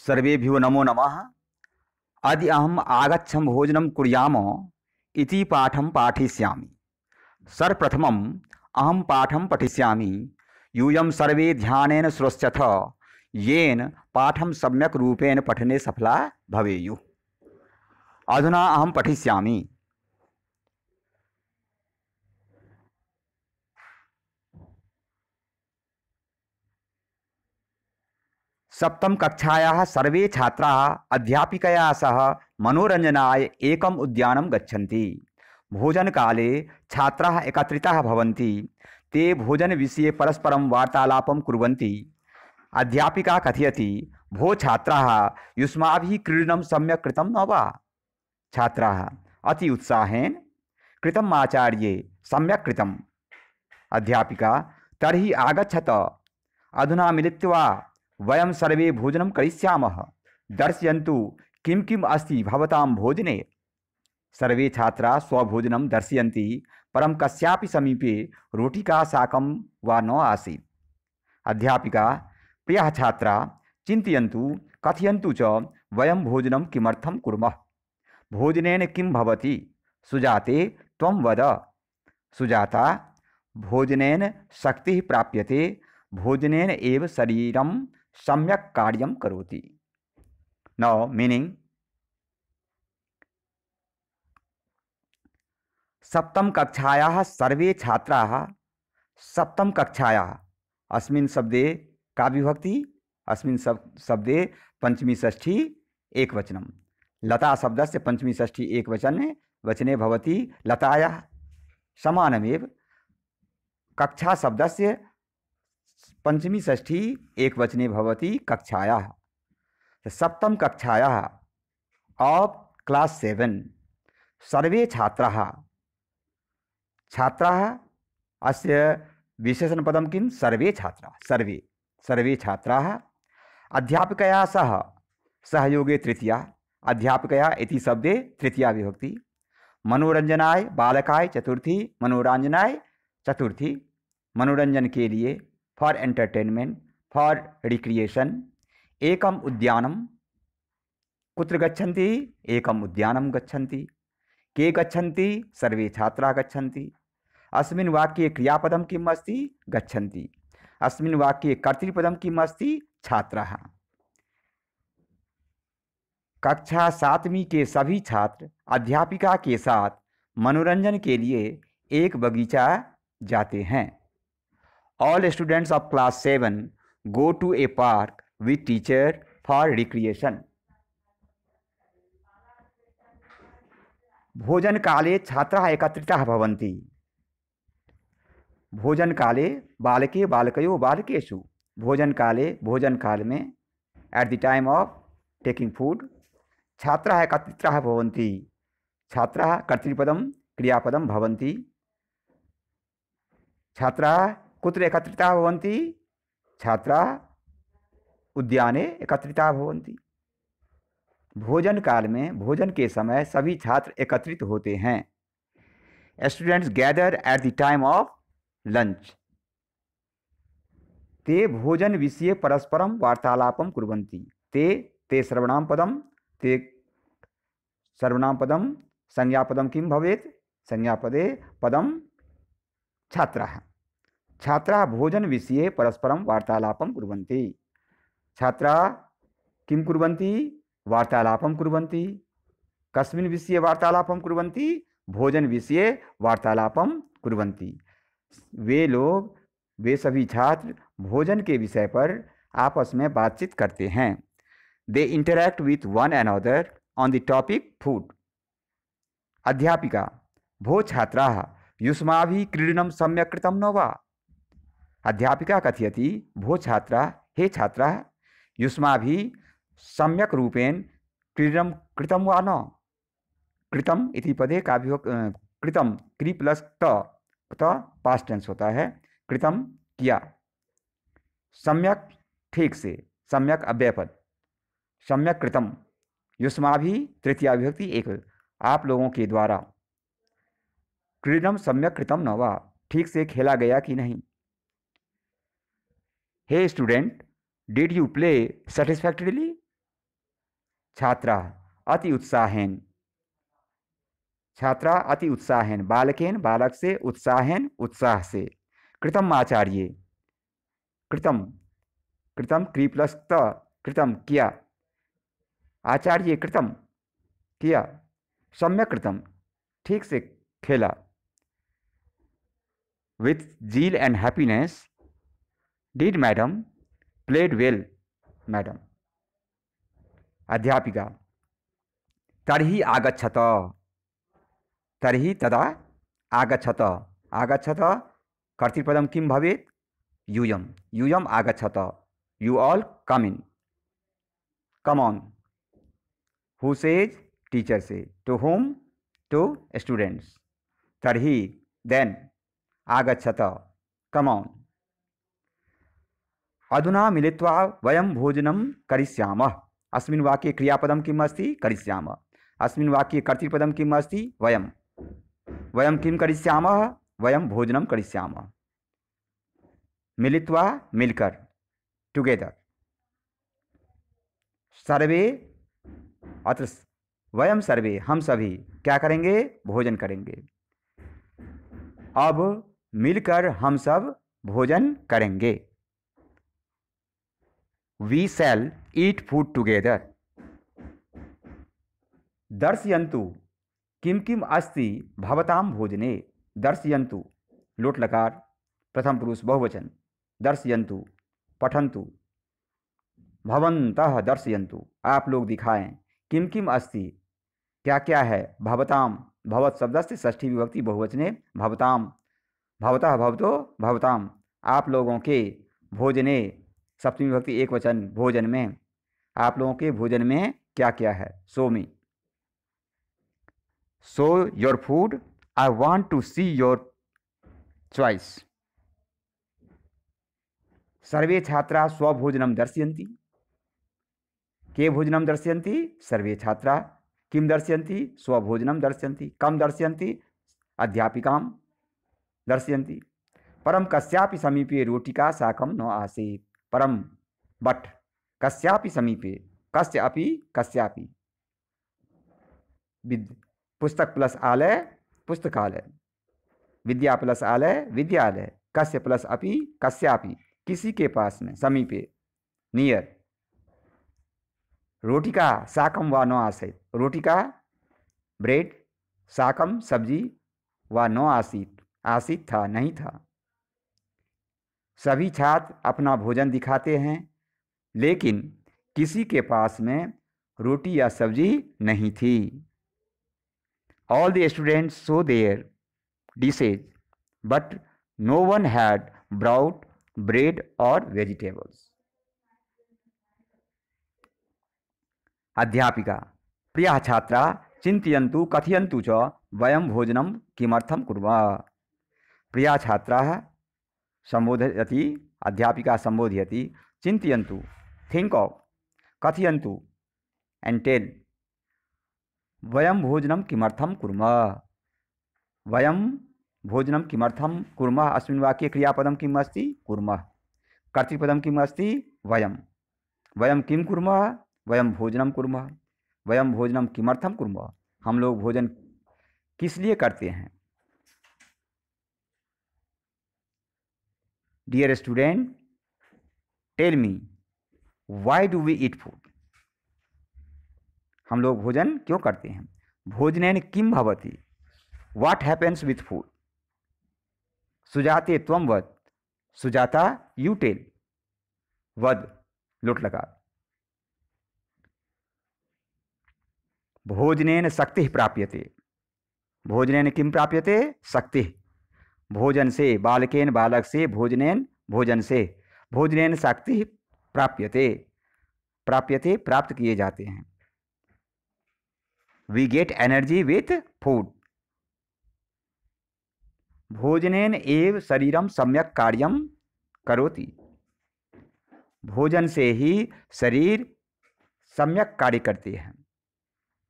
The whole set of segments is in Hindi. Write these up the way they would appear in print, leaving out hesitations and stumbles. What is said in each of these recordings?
सर्वेभ्यो नमो नमः। अद्य अहम् आगच्छं भोजनं कुर्याम इति पाठं पाठयिष्यामि। सर्वप्रथमम् अहं पाठं पठिष्यामि। यूयं सर्वे ध्यानेन श्रोष्यथ, येन पाठं सम्यक् रूपेण पठने सफला भवेयुः। अधुना अहं पठिष्यामि। सप्तम कक्षायाः सर्वे छात्राः अध्यापिकया सह मनोरञ्जनाय एकम् उद्यानं गच्छन्ति। भोजनकाले छात्राः एकत्रिताः भवन्ति। ते भोजनविषये परस्परं वार्तालापं कुर्वन्ति। अध्यापिका कथयति, भो छात्राः, युष्माभिः क्रीडनं सम्यक् कृतं न वा? छात्राः अति उत्साहेन, कृतम् आचार्ये, सम्यक् कृतम्। अध्यापिका, तर्हि आगच्छत, अधुना मिलित्वा वयं सर्वे भोजनं करिष्यामः। दर्शयन्तु किं किम् अस्ति भवतां भोजने। सर्वे छात्राः स्वभोजनं दर्शयन्ति, परं कस्यापि समीपे रोटिका शाकं वा न आसीत्। अध्यापिका, प्रियः छात्रा, चिन्तयन्तु, कथयन्तु च वयं भोजनं किमर्थं कुर्मः। भोजनेन किं भवति? सुजाते, त्वं वद। सुजाता, भोजनेन शक्तिः प्राप्यते। भोजनेन एव शरीरं सम्यक् कार्यं करोति। नाउ मीनिंग, सप्तम कक्षायाः सर्वे छात्राः, सप्तम कक्षायाः अस्मिन् शब्दे का विभक्ति? अस्मिन् शब्दे पंचमी षष्ठी एकवचनं। लता शब्दस्य पंचमी षष्ठी एकवचने भवति लतायाः। समानमेव कक्षा शब्दस्य पंचमी षष्ठी एकवचने भवति कक्षायाः। सप्तम कक्षायाः ऑफ क्लास 7 सर्वे छात्राः, छात्राः अस्य विशेषणपदं किं? सर्वे छात्राः। सर्वे छात्राः अध्यापिकया सह, सहयोगे तृतीया, अध्यापिकया इति शब्दे तृतीया विभक्ति। मनोरंजनाय बालकाय चतुर्थी, मनोरंजनाय चतुर्थी, मनोरंजन के लिए, फॉर एंटरटेनमेंट, फॉर रिक्रिएशन। एकम उद्यानम, कुत्र गच्छन्ति? एकम उद्यानं गच्छन्ति। के गच्छन्ति? सर्वे छात्राः गच्छन्ति। अस्मिन् वाक्ये क्रियापदं किम् अस्ति? गच्छन्ति। अस्मिन् वाक्ये कर्तृपदं किम् अस्ति? छात्राः। कक्षा 7वीं के सभी छात्र अध्यापिका के साथ मनोरंजन के लिए एक बगीचा जाते हैं। All students of class 7 go to a park with teacher for recreation. भोजन काले छात्राः एकत्रिताः भवन्ति। भोजन काले बालके बालकयो बालकेषु। भोजन काल में at the time of taking food छात्राः एकत्रिताः भवन्ति। छात्राः कर्तृपदं क्रियापदं भवन्ति। छात्राः कुत्र एकत्रिताः भवन्ति? छात्राः उद्याने एकत्रिताः भवन्ति। भोजन काल में, भोजन के समय सभी छात्र एकत्रित होते हैं। Students gather at the time of lunch. ते भोजन विषये परस्परं वार्तालापं कुर्वन्ति। ते सर्वनामपदं, ते सर्वनामपदं, संज्ञापदं किं भवेत्? संज्ञापदे पदं छात्राः। छात्राः भोजन विषये परस्परं वार्तालापं कुर्वन्ति। छात्राः किं कुर्वन्ति? वार्तालापं कुर्वन्ति। कस्मिन् विषये वार्तालापं कुर्वन्ति? भोजन विषये वार्तालापं कुर्वन्ति। वे सभी छात्र भोजन के विषय पर आपस में बातचीत करते हैं। They interact with one another on the topic food. अध्यापिका, भो छात्राः, युष्माभिः क्रीडनं सम्यक् कृतं न वा? अध्यापिका कथयति, भो छात्रा, हे छात्राः, युष्माभिः सम्यक् रूपेण क्रीडनं कृतं वा न? कृतम इति पदे का कृतम, क्री प्लस त पास्ट टेंस होता है। कृतम किया। सम्यक ठीक से, सम्यक अव्ययपद। सम्यक कृतम, युष्माभिः तृतीया विभक्ति एक, आप लोगों के द्वारा। क्रीडनं सम्यक कृतम न वा? ठीक से खेला गया कि नहीं? Hey student, did you play satisfactorily? छात्रा अति उत्साहेन, छात्रा अति उत्साहेन, बालकेन बालक से, उत्साहेन उत्साह से। कृतम आचार्य, कृतम, कृतम क्री प्लस त, कृतम किया, आचार्य कृतम किया, सम्यक कृतम ठीक से खेला, with zeal and happiness, did madam played well madam. अध्यापिका तर्हि आगच्छत, तर्हि तदा आगच्छत, आगच्छत कर्तृपदम किं भवेत्, यूयम, यूयम आगच्छत, you all come in, come on. Who says, teacher say, to whom, to students, तर्हि देन, आगच्छत कम ऑन। अधुना मिलित्वा वयं भोजनं करिष्यामः, अस्मिन् वाक्ये क्रियापदं किम् अस्ति, करिष्यामः, अस्मिन् वाक्ये कर्तृपदं किम् अस्ति, वयं, वयं किं करिष्यामः, वयं भोजनं करिष्यामः। मिलित्वा मिलकर, टुगेदर। सर्वे, अत्र वयं सर्वे हम सभी क्या करेंगे, भोजन करेंगे। अब मिलकर हम सब भोजन करेंगे। We shall eat food together. दर्शयन्तु किम किम अस्ति भवतां भोजने, दर्शयन्तु लोट लकार प्रथम पुरुष बहुवचन, दर्शयन्तु पठन्तु, भवन्तः दर्शयन्तु आप लोग दिखाएं, किम किम अस्ति क्या क्या है, भवताम, भवत शब्दस्य षष्ठी विभक्ति बहुवचने, भवताम, भवतः भवतो भवताम आप लोगों के, भोजने सप्तमी विभक्ति एक वचन भोजन में, आप लोगों के भोजन में क्या क्या है, show me, show your food, I want to see your choice. सर्वे छात्रा स्वभोजनम दर्शयन्ति, के भोजनम दर्शयन्ति, सर्वे छात्रा, किम दर्शयन्ति, स्वभोजनम दर्शयन्ति, कम दर्शयन्ति, अध्यापिकां दर्शयन्ति। परम कस्यापि समीपे रोटिका शाकम न आसीत्, परम बट कस्यापि समीपे, कस्य अपि कस्यापि, पुस्तक प्लस आलय पुस्तकालय, विद्या प्लस आलय विद्यालय, कस्य प्लस अपि कस्यापि किसी के पास में, समीपे नियर। रोटिका शाकम व न आसीत्, रोटिका ब्रेड, शाकम सब्जी, व न आसीत्, आसीत् था नहीं था। सभी छात्र अपना भोजन दिखाते हैं, लेकिन किसी के पास में रोटी या सब्जी नहीं थी। All the students show their dishes, but no one had brought bread or vegetables. अध्यापिका प्रिया छात्रा चिंतयन्तु कथयन्तु च वयं भोजनं किमर्थं कुर्मः। प्रिया छात्रा संबोधयति, अध्यापिका संबोधयति, चिंतयन्तु थिंक ऑफ, कथयन्तु एंड टेल, वयं भोजनं किमर्थं कुर्मः, वयं भोजनं किमर्थं कुर्मः, अस्मिन् वाक्ये क्रियापदं किम् अस्ति, कुर्मः, कर्तृपदं किम् अस्ति, वयं, वयं किं कुर्मः, वयं भोजनं कुर्मः, वयं भोजनं किमर्थं कुर्मः, हम लोग भोजन किस लिए करते हैं। Dear student, tell me why do we eat food, हम लोग भोजन क्यों करते हैं। भोजनेन किम भवति, व्हाट हैपेंस विथ फूड। सुजाते त्वं वद, सुजाता यू टेल, वद लोट लगा। भोजनेन शक्ति प्राप्यते, भोजनेन किम प्राप्यते, शक्ति, भोजन से, बालकेन बालक से, भोजनेन भोजन से, भोजनेन शक्ति प्राप्यते, प्राप्यते प्राप्त किए जाते हैं। We get energy with food. भोजनेन एव शरीरम सम्यक कार्यम करोति, भोजन से ही शरीर सम्यक कार्य करते हैं।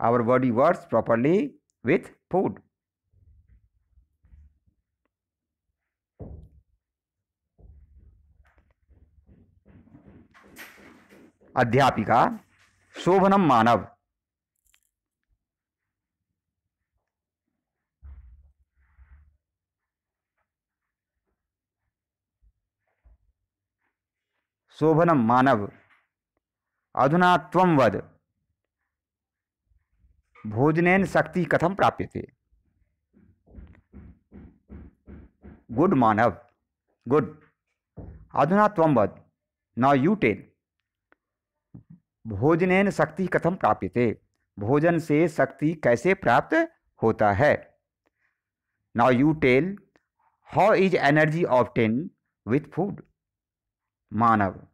Our body works properly with food. अध्यापिका शोभनम मानव, शोभनम मानव। अधुना त्वं वद भोजनेन शक्ति कथम प्राप्यते। गुड मानव, गुड। अधुना त्वं वद, नाउ यू टेल, भोजनेन शक्ति कथम प्राप्यते, भोजन से शक्ति कैसे प्राप्त होता है। Now you tell, how is energy obtain with food. मानव,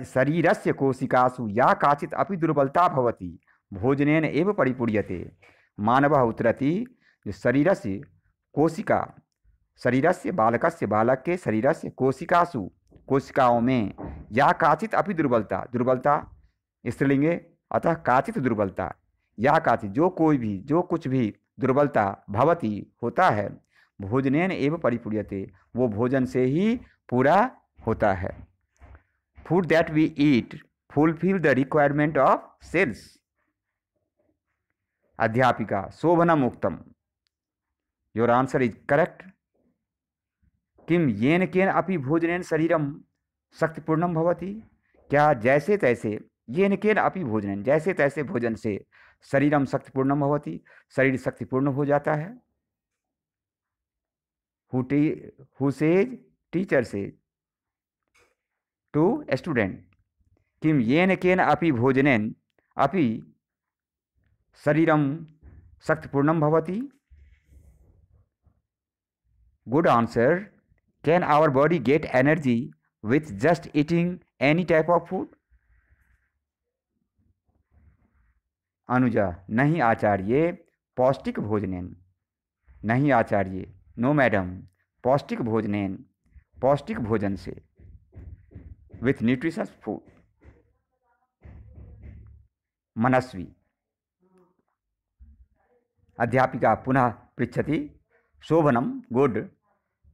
शरीरस्य कोशिकासु या काचित् अपि दुर्बलता भवति भोजनेन एव परिपूर्यते। मानवः उत्तरति, शरीरस्य कोशिका, शरीरस्य बालकस्य, बालक के शरीरस्य कोशिकासु, कोशिकाओं में या काचित् अपि दुर्बलता, दुर्बलता स्त्रीलिंगे, अतः काचित् दुर्बलता, या काचित् जो कोई भी, जो कुछ भी दुर्बलता भवति होता है, भोजनेन एव परिपूर्यते, वो भोजन से ही पूरा होता है। Food that we eat fulfil the requirement of cells. अध्यापिका, शोभनम उक्तम, योर आंसर इज करेक्ट। किम येन केन अपि भोजनेन शरीरम शक्तिपूर्णम भवति। क्या जैसे तैसे, येन केन अपि भोजनेन, जैसे तैसे भोजन से शरीरम शक्तिपूर्णम भवति, शरीर शक्तिपूर्ण हो जाता है। Who says, teacher says to student, किम येन केन अपि भोजनेन अपि शरीरम शक्तिपूर्णम भवति। Good answer. Can our body get energy with just eating any type of food? अनुजा, नहीं आचार्य, पौष्टिक भोजनेन। नहीं आचार्य, नो मैडम, पौष्टिक भोजनेन, पौष्टिक भोजन से, विथ न्यूट्रिशस फूड। मनस्वी, अध्यापिका पुनः पृच्छति, शोभनम, गुड।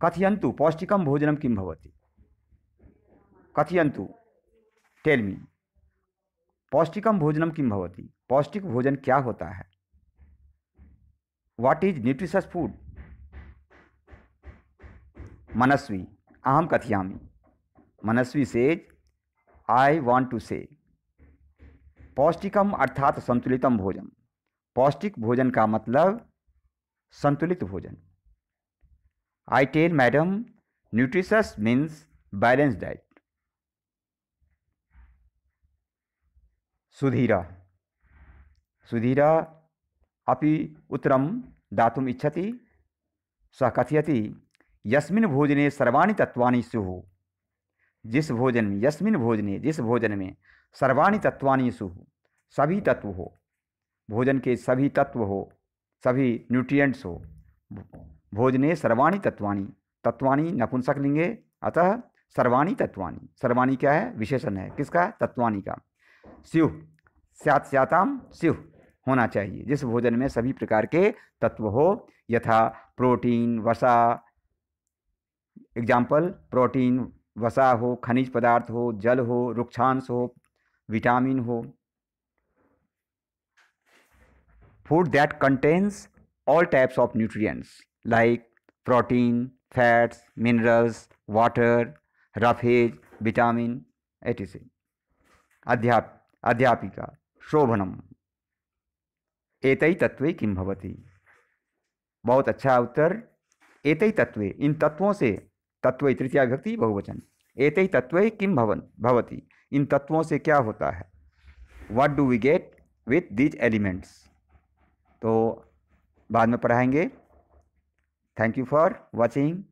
कथयन्तु पौष्टिकम भोजनम किं भवति। कथयन्तु, टेल मी, पौष्टिकम भोजनम किं भवति, पौष्टिक भोजन क्या होता है। What is nutritious food. Manasvi, अहम कथयामि। Manasvi says, I want to say, पौष्टिकम अर्थात संतुलितम भोजन। पौष्टिक भोजन का मतलब संतुलित भोजन। I tell madam, nutritious means balance diet. Sudhira, Sudhira अपि उत्तरं दातुम् इच्छति। सः कथयति, यस्मिन् भोजने सर्वाणि तत्वानि स्युः। जिस भोजन में, यस्मिन् भोजने, जिस भोजन में सर्वाणि तत्वानि स्युः, सभी तत्व हो, भोजन के सभी तत्व हो, सभी न्यूट्रिएंट्स हो। भोजने सर्वाणि तत्वानि, तत्वानि नपुंसकलिंगे, अतः सर्वाणि तत्वानि। सर्वाणि क्या है, विशेषण है, किसका, तत्वानि का। स्युः, स्यात् स्याताम स्युः होना चाहिए, जिस भोजन में सभी प्रकार के तत्व हो, यथा प्रोटीन, वसा, एग्जाम्पल प्रोटीन, वसा हो, खनिज पदार्थ हो, जल हो, रुक्षांश हो, विटामिन हो। Food that contains all types of nutrients like protein, fats, minerals, water, roughage, vitamin etcetera. अध्यापिका, शोभनम, एतै तत्वे किं भवति। बहुत अच्छा उत्तर। एतै तत्वे, इन तत्वों से, तत्व तृतीया विभक्ति बहुवचन, एतै तत्वे किं भवति, इन तत्वों से क्या होता है। What do we get with these elements. तो बाद में पढ़ाएंगे। Thank you for watching.